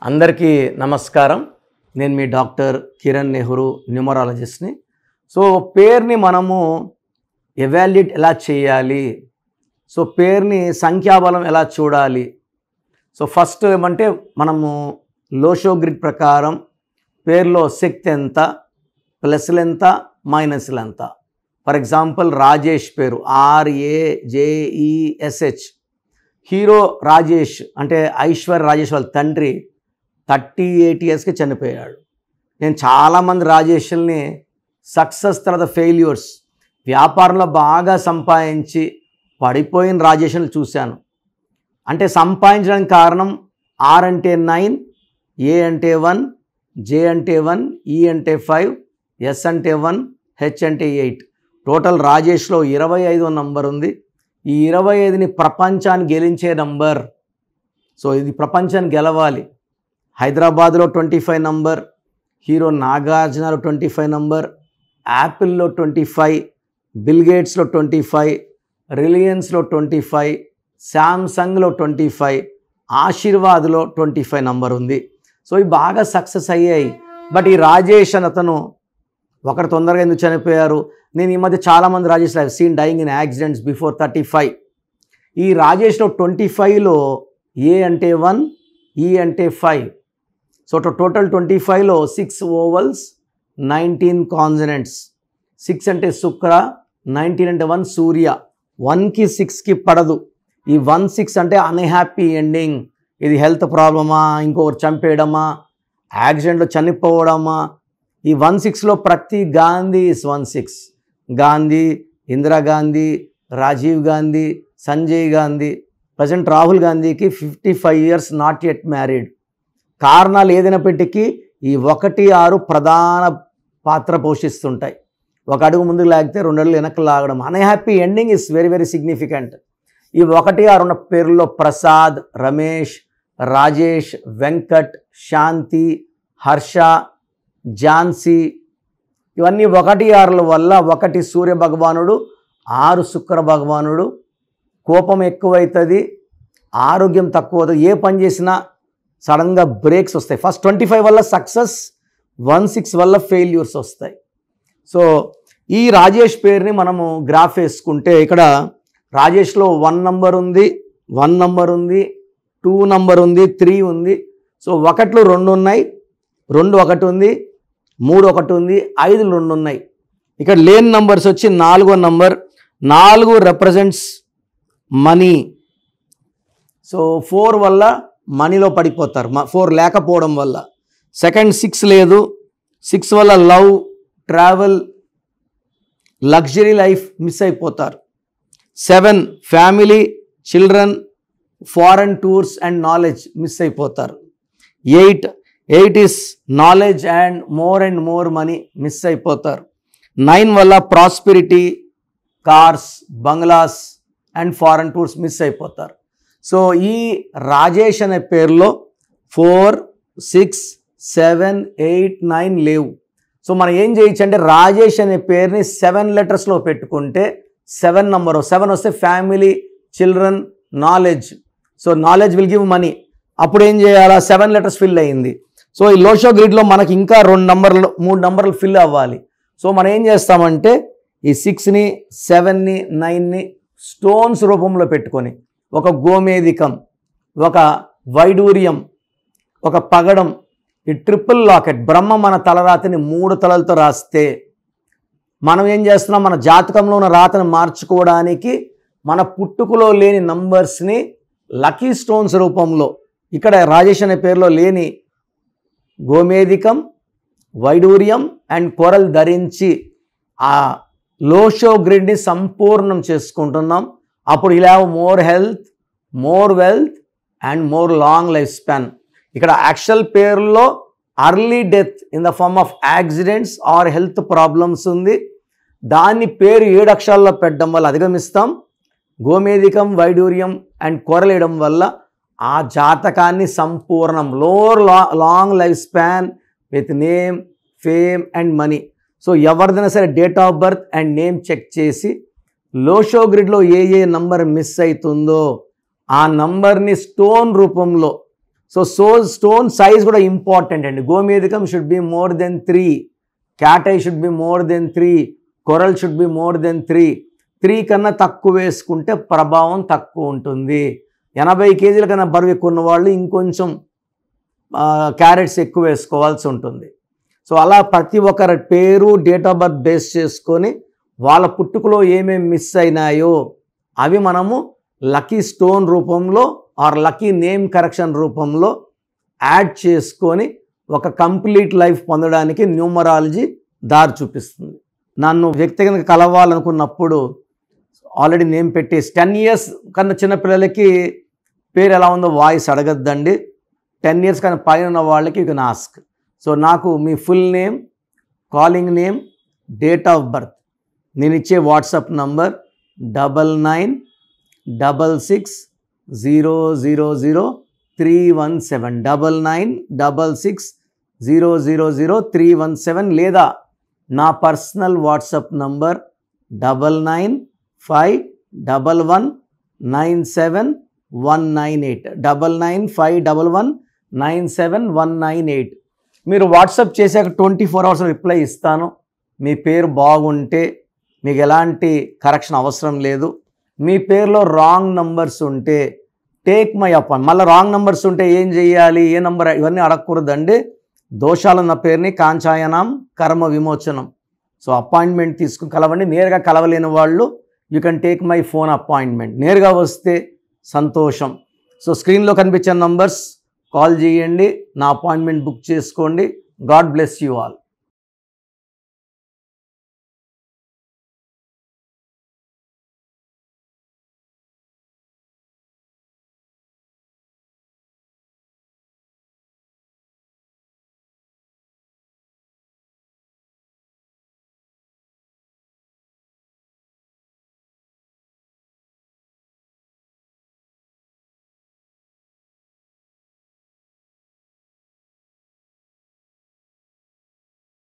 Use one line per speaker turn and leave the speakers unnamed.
అందరికీ నమస్కారం. నేను మీ డాక్టర్ కిరణ్ నెహ్రూ, న్యూమరాలజిస్ట్ని. సో పేరుని మనము ఎవాల్యుయేట్ ఎలా చేయాలి, సో పేరుని సంఖ్యాబలం ఎలా చూడాలి. సో ఫస్ట్ ఏమంటే మనము లోషో గ్రిడ్ ప్రకారం పేరులో శక్తి ఎంత, ప్లస్లు ఎంత, మైనస్లు ఎంత. ఫర్ ఎగ్జాంపుల్ రాజేష్ పేరు RAJESH. హీరో రాజేష్ అంటే ఐశ్వర్య రాజేష్ వాళ్ళ తండ్రి 38 ఇయర్స్కి చనిపోయాడు. నేను చాలామంది రాజేష్ని సక్సెస్ తర్వాత ఫెయిల్యూర్స్, వ్యాపారంలో బాగా సంపాదించి పడిపోయిన రాజేష్ని చూశాను. అంటే సంపాదించడానికి కారణం R అంటే 9, A అంటే 1, J అంటే 1, E అంటే 5, S అంటే 1, H అంటే 8. టోటల్ రాజేష్లో 25వ నంబర్ ఉంది. ఈ 25ని ప్రపంచాన్ని గెలించే నంబర్. సో ఇది ప్రపంచాన్ని గెలవాలి. హైదరాబాద్లో 25 నంబర్, హీరో నాగార్జునలో 25 నంబర్, యాపిల్లో 25, బిల్ గేట్స్లో 25, రిలయన్స్లో 25, శాంసంగ్లో 25, ఆశీర్వాద్లో 25 నంబర్ ఉంది. సో ఇవి బాగా సక్సెస్ అయ్యాయి. బట్ ఈ రాజేష్ అని అతను ఒకరు తొందరగా ఎందుకు చనిపోయారు? నేను ఈ మధ్య చాలామంది Rajesh I seen dyeing in accidents before 35. ఈ రాజేష్లో 25లో A అంటే 1, E అంటే 5. సో టోటల్ 25లో 6 ఓవల్స్, 19 కాన్సనెంట్స్. 6 అంటే శుక్ర, 19 అంటే 1 సూర్య. 1కి 6కి పడదు. ఈ 1-6 అంటే అన్హ్యాపీ ఎండింగ్. ఇది హెల్త్ ప్రాబ్లమా, ఇంకొకరు చంపేయడమా, యాక్సిడెంట్లో చనిపోవడమా. ఈ 1-6లో ప్రతి గాంధీ ఇస్ 1-6. గాంధీ, ఇందిరాగాంధీ, రాజీవ్ గాంధీ, సంజయ్ గాంధీ. ప్రజెంట్ రాహుల్ గాంధీకి 55 ఇయర్స్, నాట్ యెట్ మ్యారీడ్. కారణాలు ఏదైనప్పటికీ ఈ 1-6 ప్రధాన పాత్ర పోషిస్తుంటాయి. ఒక అడుగు ముందుకు లాగితే 2 అడుగులు వెనక్కి లాగడం. Unhappy ending is very very significant. ఈ 1-6 ఉన్న పేర్లలో ప్రసాద్, రమేష్, రాజేష్, వెంకట్, శాంతి, హర్ష, ఝాన్సీ, ఇవన్నీ 1-6ల వల్ల 1 సూర్య భగవానుడు, 6 శుక్ర భగవానుడు. కోపం ఎక్కువవుతుంది, ఆరోగ్యం తక్కువ అవుతుంది. ఏ పని చేసినా సడన్గా బ్రేక్స్ వస్తాయి. ఫస్ట్ 25 వల్ల సక్సెస్, 1-6 వల్ల ఫెయిల్యూర్స్ వస్తాయి. సో ఈ రాజేష్ పేరుని మనము గ్రాఫ్ వేసుకుంటే ఇక్కడ రాజేష్లో 1 నంబర్ ఉంది, 1 నంబర్ ఉంది, 2 నంబర్ ఉంది, 3 ఉంది. సో 1లో 2 ఉన్నాయి, 2 1 ఉంది, 3 1 ఉంది, 5 2 ఉన్నాయి. ఇక్కడ లేని నంబర్స్ వచ్చి 4వ నంబర్. 4 represents money. సో 4 వల్ల మనీలో పడిపోతారు, 4 లేకపోవడం వల్ల. సెకండ్ 6 లేదు, 6 వల్ల love, travel, luxury life miss అయిపోతారు. 7 family, children, foreign tours and knowledge miss అయిపోతారు. 8 is knowledge and more money miss అయిపోతారు. 9 వల్ల prosperity, cars, bungalows and foreign tours miss అయిపోతారు. సో ఈ రాజేష్ అనే పేరులో 4, 6, 7, 8, 9 లేవు. సో మనం ఏం చేయొచ్చు అంటే రాజేష్ అనే పేరుని 7 లెటర్స్లో పెట్టుకుంటే 7 నంబర్. 7 వస్తే family, children, knowledge. So knowledge will give money. అప్పుడు ఏం చేయాలా? 7 లెటర్స్ ఫిల్ అయ్యింది. సో ఈ లోషో గ్రిడ్లో మనకి ఇంకా 2 నంబర్లు, 3 నంబర్లు ఫిల్ అవ్వాలి. సో మనం ఏం చేస్తామంటే ఈ 6ని, 7ని, 9ని స్టోన్స్ రూపంలో పెట్టుకొని ఒక గోమేధికం, ఒక వైడూర్యం, ఒక పగడం, ఈ ట్రిపుల్ లాకెట్, బ్రహ్మ మన తలరాతిని 3 తలలతో రాస్తే మనం ఏం చేస్తున్నాం? మన జాతకంలో ఉన్న రాతను మార్చుకోవడానికి మన పుట్టుకలో లేని నంబర్స్ని లక్కీ స్టోన్స్ రూపంలో ఇక్కడ రాజేష్ అనే పేరులో లేని గోమేధికం, వైడూర్యం అండ్ కొరల్ ధరించి ఆ లోషో గ్రిడ్ని సంపూర్ణం చేసుకుంటున్నాం. అప్పుడు ఇలా more health, more wealth and more long life span. ఇక్కడ యాక్చువల్ పేరులో early death in the form of accidents or health problems ఉంది. దాన్ని పేరు 7 అక్షరాల్లో పెట్టడం వల్ల అధిగమిస్తాం. గోమేధికం, వైడూర్యం అండ్ కొరలేయడం వల్ల ఆ జాతకాన్ని సంపూర్ణం, long life span with name, fame and money. So ఎవరిదైనా సరే date of birth and name check చేసి లోషో గ్రిడ్లో ఏ నంబర్ మిస్ అవుతుందో ఆ నంబర్ని స్టోన్ రూపంలో సో స్టోన్ సైజ్ కూడా ఇంపార్టెంట్ అండి. గోమేధికం should be more than 3, cat eye should be more than 3, coral should be more than 3 కన్నా తక్కువ వేసుకుంటే ప్రభావం తక్కువ ఉంటుంది. 80 కేజీల కన్నా బరువు ఎక్కువ ఉన్న వాళ్ళు ఇంకొంచెం క్యారెట్స్ ఎక్కువ వేసుకోవాల్సి ఉంటుంది. సో అలా ప్రతి ఒక్కరి పేరు, డేట్ ఆఫ్ బర్త్ బేస్ చేసుకొని వాళ్ళ పుట్టుకలో ఏమేమి మిస్ అయినాయో అవి మనము లక్కీ స్టోన్ రూపంలో ఆర్ లక్కీ నేమ్ కరెక్షన్ రూపంలో యాడ్ చేసుకొని ఒక కంప్లీట్ లైఫ్ పొందడానికి న్యూమరాలజీ దారి చూపిస్తుంది. నన్ను వ్యక్తిగతంగా కలవాలనుకున్నప్పుడు ఆల్రెడీ నేమ్ పెట్టేసి 10 years కన్నా చిన్నపిల్లలకి పేరు ఎలా ఉందో వాయిస్ అడగద్దండి. 10 years కన్నా పైన ఉన్న వాళ్ళకి యూ కెన్ ఆస్క్. సో నాకు మీ full name, calling name, date of birth, నేను ఇచ్చే వాట్సాప్ నంబర్ 9966000317 9966000317 లేదా నా పర్సనల్ వాట్సాప్ నంబర్ 9951197198 9951197198. మీరు వాట్సాప్ చేశాక 24 hours రిప్లై ఇస్తాను. మీ పేరు బాగుంటే మీకు ఎలాంటి కరెక్షన్ అవసరం లేదు. మీ పేరులో రాంగ్ నంబర్స్ ఉంటే టేక్ మై అపాయింట్. మళ్ళీ రాంగ్ నంబర్స్ ఉంటే ఏం చేయాలి, ఏ నంబర్, ఇవన్నీ అడగకూడదండి. దోషాలున్న పేరుని కాంచాయనం కర్మ విమోచనం. సో అపాయింట్మెంట్ తీసుకుని కలవండి. నేరుగా కలవలేని వాళ్ళు you can take my phone appointment. నేరుగా వస్తే సంతోషం. సో స్క్రీన్లో కనిపించే నంబర్స్ కాల్ చేయండి, నా అపాయింట్మెంట్ బుక్ చేసుకోండి. God bless you all.